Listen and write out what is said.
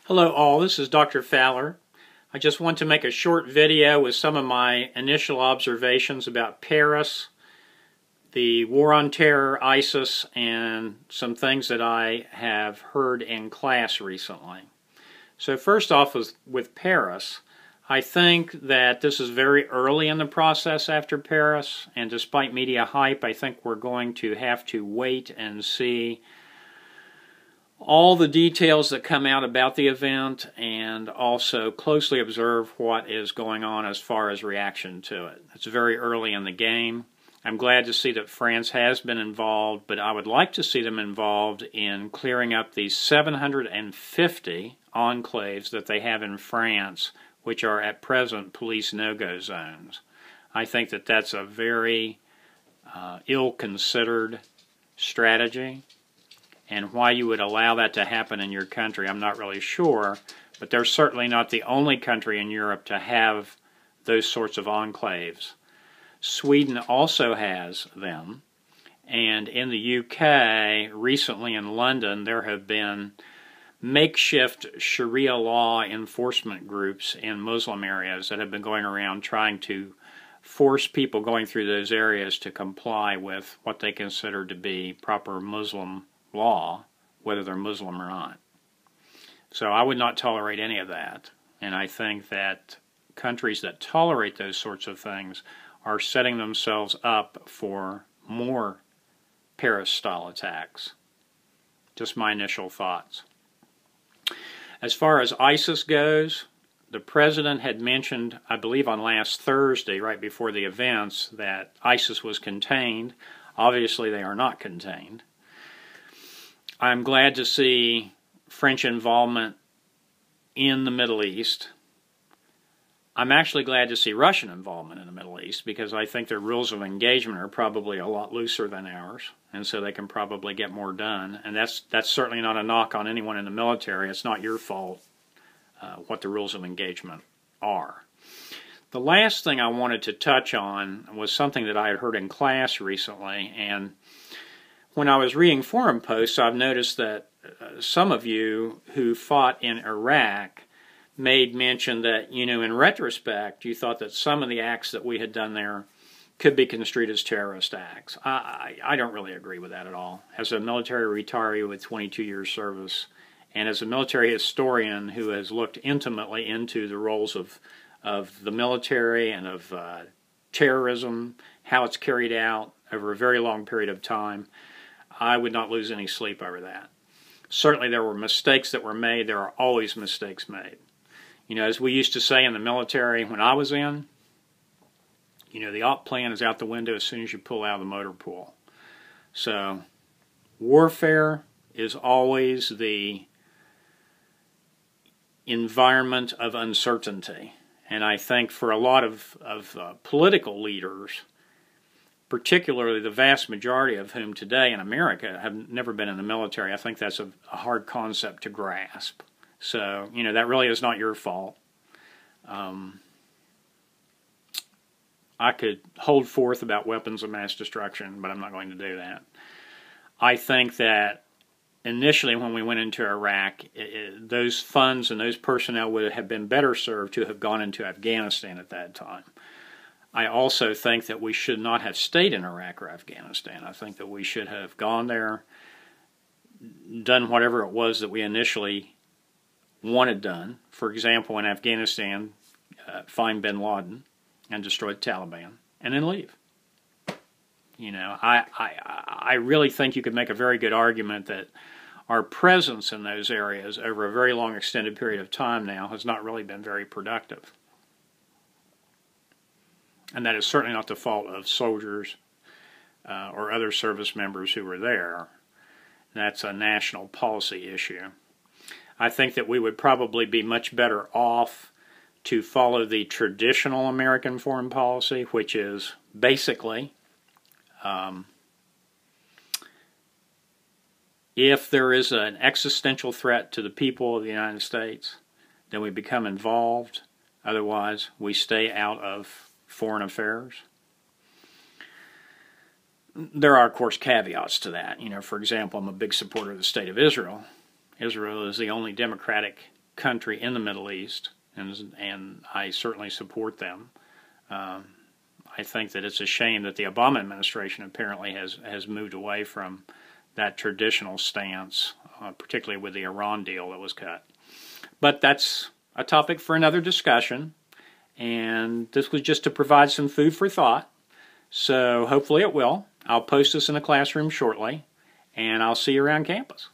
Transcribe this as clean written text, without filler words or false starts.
Hello all, this is Dr. Fowler. I just want to make a short video with some of my initial observations about Paris, the war on terror, ISIS, and some things that I have heard in class recently. So first off with Paris, I think that this is very early in the process after Paris, and despite media hype, I think we're going to have to wait and see all the details that come out about the event and also closely observe what is going on as far as reaction to it. It's very early in the game. I'm glad to see that France has been involved, but I would like to see them involved in clearing up these 750 enclaves that they have in France, which are at present police no-go zones. I think that that's a very ill-considered strategy. And why you would allow that to happen in your country, I'm not really sure, but they're certainly not the only country in Europe to have those sorts of enclaves. Sweden also has them, and in the UK, recently in London, there have been makeshift Sharia law enforcement groups in Muslim areas that have been going around trying to force people going through those areas to comply with what they consider to be proper Muslim law, whether they're Muslim or not. So I would not tolerate any of that, and I think that countries that tolerate those sorts of things are setting themselves up for more Paris-style attacks. Just my initial thoughts. As far as ISIS goes, the president had mentioned, I believe on last Thursday, right before the events, that ISIS was contained. Obviously they are not contained. I'm glad to see French involvement in the Middle East. I'm actually glad to see Russian involvement in the Middle East because I think their rules of engagement are probably a lot looser than ours, and so they can probably get more done. And that's certainly not a knock on anyone in the military. It's not your fault what the rules of engagement are. The last thing I wanted to touch on was something that I had heard in class recently, and when I was reading forum posts, I've noticed that some of you who fought in Iraq made mention that, in retrospect, you thought that some of the acts that we had done there could be construed as terrorist acts. I don't really agree with that at all. As a military retiree with 22 years service, and as a military historian who has looked intimately into the roles of the military and of terrorism, how it's carried out over a very long period of time, I would not lose any sleep over that. Certainly there were mistakes that were made. There are always mistakes made. As we used to say in the military when I was in, the op plan is out the window as soon as you pull out of the motor pool. So warfare is always the environment of uncertainty. And I think for a lot of political leaders, particularly the vast majority of whom today in America have never been in the military, I think that's a hard concept to grasp. So, that really is not your fault. I could hold forth about weapons of mass destruction, but I'm not going to do that. I think that initially when we went into Iraq, those funds and those personnel would have been better served to have gone into Afghanistan at that time. I also think that we should not have stayed in Iraq or Afghanistan. I think that we should have gone there, done whatever it was that we initially wanted done. For example, in Afghanistan, find bin Laden and destroy the Taliban, and then leave. I really think you could make a very good argument that our presence in those areas over a very long extended period of time now has not really been very productive. And that is certainly not the fault of soldiers or other service members who were there. That's a national policy issue. I think that we would probably be much better off to follow the traditional American foreign policy, which is basically if there is an existential threat to the people of the United States, then we become involved. Otherwise, we stay out of foreign affairs. There are, of course, caveats to that. For example, I'm a big supporter of the State of Israel. Israel is the only democratic country in the Middle East, and I certainly support them. I think that it's a shame that the Obama administration apparently has moved away from that traditional stance, particularly with the Iran deal that was cut. But that's a topic for another discussion, and this was just to provide some food for thought. So hopefully it will. I'll post this in the classroom shortly, and I'll see you around campus.